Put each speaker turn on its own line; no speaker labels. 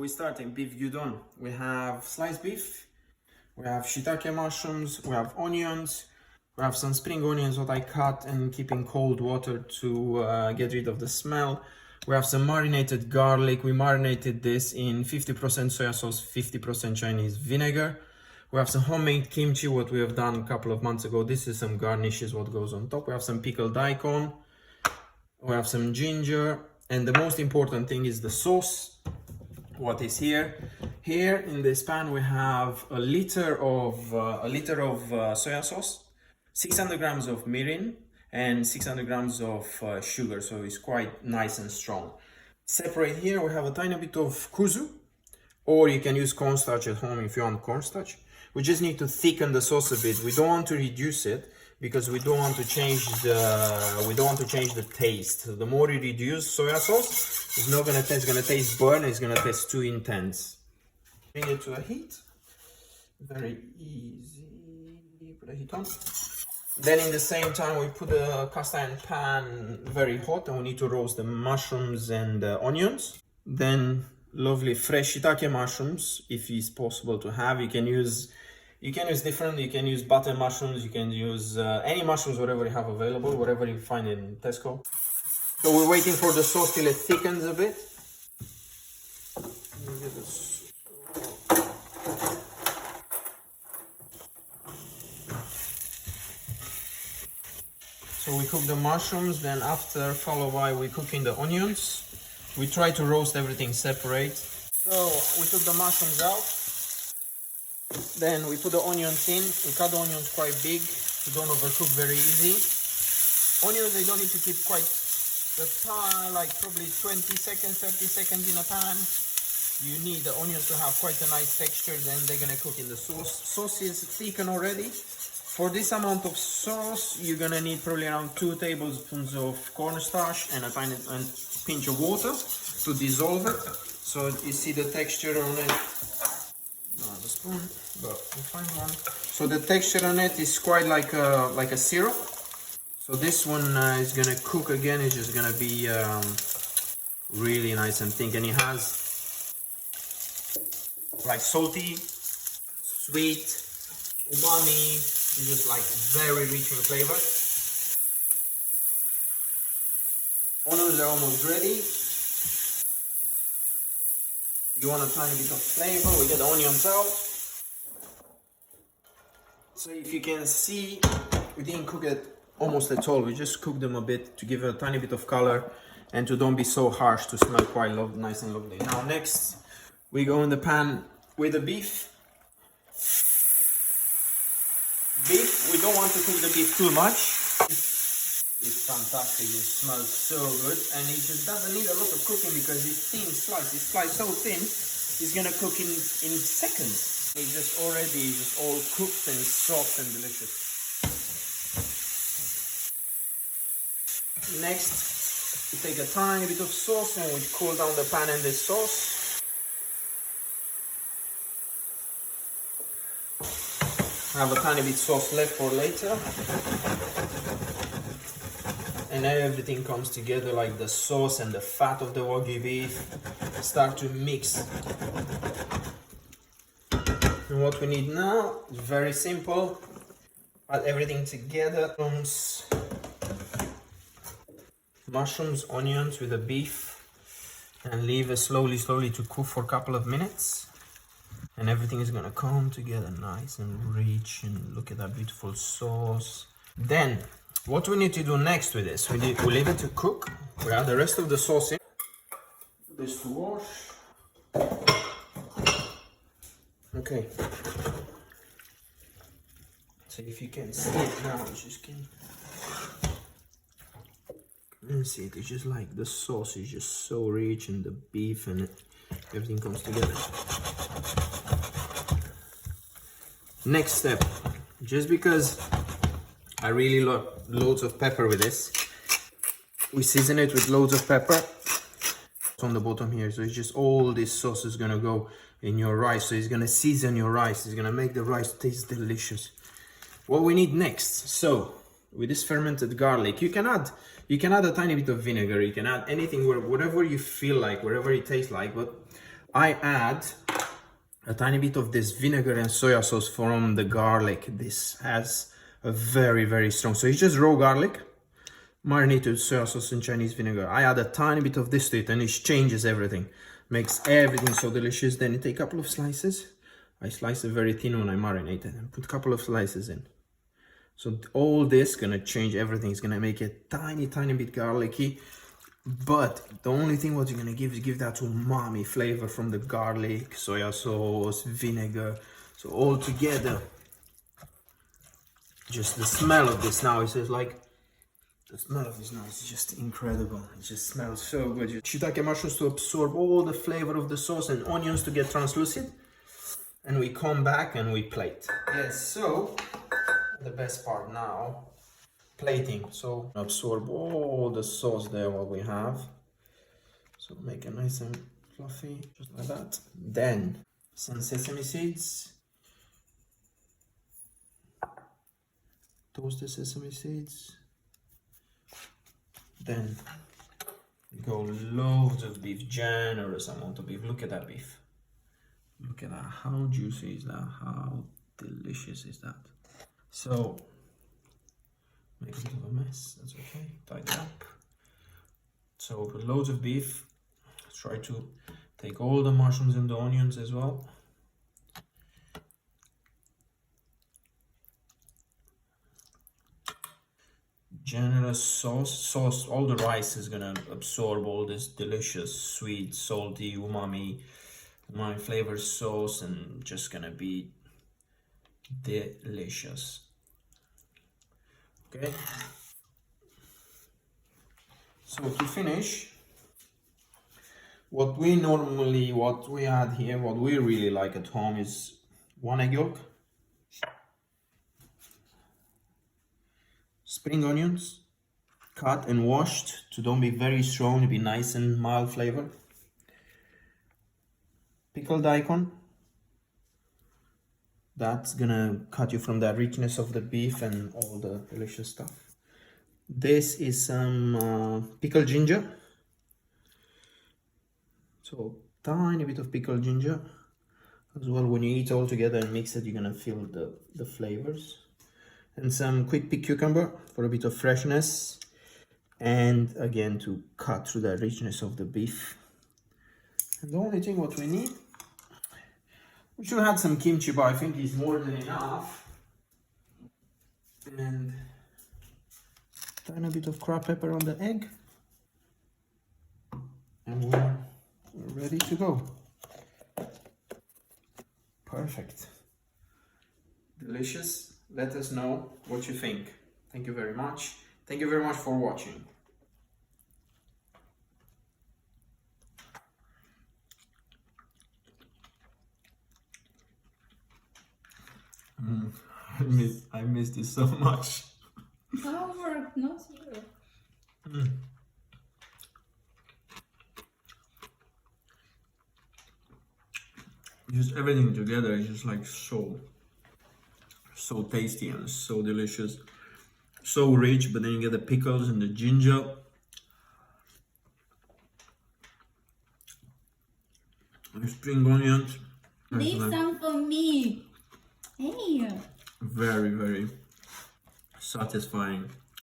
we're starting beef gyudon. We have sliced beef, we have shiitake mushrooms, we have onions, we have some spring onions that I cut and keep in cold water to get rid of the smell. We have some marinated garlic. We marinated this in 50% soy sauce, 50% Chinese vinegar. We have some homemade kimchi, what we have done a couple of months ago. This is some garnishes, what goes on top. We have some pickled daikon. We have some ginger. And the most important thing is the sauce. What is here? Here in this pan we have a liter of soy sauce, 600 grams of mirin, and 600 grams of sugar, so it's quite nice and strong. Separate here we have a tiny bit of kuzu, or you can use cornstarch at home if you want cornstarch. We just need to thicken the sauce a bit. We don't want to reduce it because we don't want to change the taste. The more you reduce soy sauce, it's not gonna taste, burnt. It's gonna taste too intense. Bring it to a heat. Very easy. Put a heat on. Then in the same time we put a cast iron pan very hot, and we need to roast the mushrooms and the onions. Then lovely fresh shiitake mushrooms, if it's possible to have. You can use different, you can use butter mushrooms, you can use any mushrooms, whatever you have available, whatever you find in Tesco. So we're waiting for the sauce till it thickens a bit. So we cook the mushrooms, then after followed by we cooking the onions. We try to roast everything separate. So we took the mushrooms out. Then we put the onions in. We cut the onions quite big to don't overcook very easy. Onions, they don't need to keep quite the time, like probably 20 seconds, 30 seconds in a pan. You need the onions to have quite a nice texture, then they're gonna cook in the sauce. Sauce is thickened already. For this amount of sauce, you're gonna need probably around 2 tablespoons of cornstarch and a tiny pinch of water to dissolve it. So you see the texture on it. Not a spoon, but we'll find one. So the texture on it is quite like a syrup. So this one is gonna cook again. It's just gonna be really nice and thick, and it has like salty, sweet, umami. It's just like very rich in flavor. Onions are almost ready. You want a tiny bit of flavor, we get the onions out. So if you can see, we didn't cook it almost at all. We just cooked them a bit to give it a tiny bit of color and to don't be so harsh, to smell quite nice and lovely. Now next, we go in the pan with the beef. We don't want to cook the beef too much. It's fantastic, it smells so good, and it just doesn't need a lot of cooking because it's thin sliced. It's sliced so thin, it's gonna cook in seconds. It's just already all cooked and soft and delicious. Next, we take a tiny bit of sauce and we cool down the pan in this sauce. I have a tiny bit sauce left for later. And then everything comes together, like the sauce and the fat of the Wagyu beef start to mix. And what we need now is very simple. Add everything together. Mushrooms, onions with the beef, and leave it slowly to cook for a couple of minutes. And everything is gonna come together nice and rich, and look at that beautiful sauce. Then what we need to do next with this, we leave it to cook. We add the rest of the sauce in. This to wash. Okay. So if you can see it now, you just can see it. It's just like the sauce is just so rich, and the beef and everything comes together. Next step, just because I really love loads of pepper with this, we season it with loads of pepper. It's on the bottom here, so it's just all this sauce is gonna go in your rice, so it's gonna season your rice, it's gonna make the rice taste delicious. What we need next, so with this fermented garlic, you can add a tiny bit of vinegar, you can add anything, whatever you feel like, whatever it tastes like, but I add a tiny bit of this vinegar and soya sauce from the garlic. This has a very, very strong, so it's just raw garlic, marinated soya sauce and Chinese vinegar. I add a tiny bit of this to it and it changes everything. Makes everything so delicious. Then you take a couple of slices. I slice it very thin when I marinate it and put a couple of slices in. So all this gonna change everything. It's gonna make it tiny, tiny bit garlicky. But the only thing what you're gonna give is give that umami flavor from the garlic, soya sauce, vinegar. So all together, just the smell of this now, it says like, the smell of this now is just incredible. It just smells so good. Shiitake mushrooms to absorb all the flavor of the sauce and onions to get translucent. And we come back and we plate. Yes, so the best part now, plating. So absorb all the sauce there what we have. So make it nice and fluffy, just like that. Then some sesame seeds. Toast the sesame seeds. Then go loads of beef, generous amount of beef. Look at that beef. Look at that, how juicy is that? How delicious is that? So, make a bit of a mess, that's okay, tidy up. So, loads of beef. Try to take all the mushrooms and the onions as well. Generous sauce, all the rice is gonna absorb all this delicious, sweet, salty, umami flavor sauce and just gonna be delicious. Okay, so to finish, what we add here, what we really like at home is 1 egg yolk, spring onions cut and washed to don't be very strong, to be nice and mild flavor, pickled daikon. That's gonna cut you from the richness of the beef and all the delicious stuff. This is some pickled ginger. So tiny bit of pickled ginger as well. When you eat all together and mix it, you're gonna feel the flavors. And some quick pick cucumber for a bit of freshness. And again, to cut through the richness of the beef. And the only thing what we need, we should add some kimchi, but I think it's more than enough. And tiny bit of crab pepper on the egg. And we're ready to go. Perfect. Delicious. Let us know what you think. Thank you very much. Thank you very much for watching. I miss this so much.
Homework, not you.
Just everything together is just like so tasty and so delicious, so rich. But then you get the pickles and the ginger. The spring onions.
Leave some for me. Hey.
Very, very satisfying.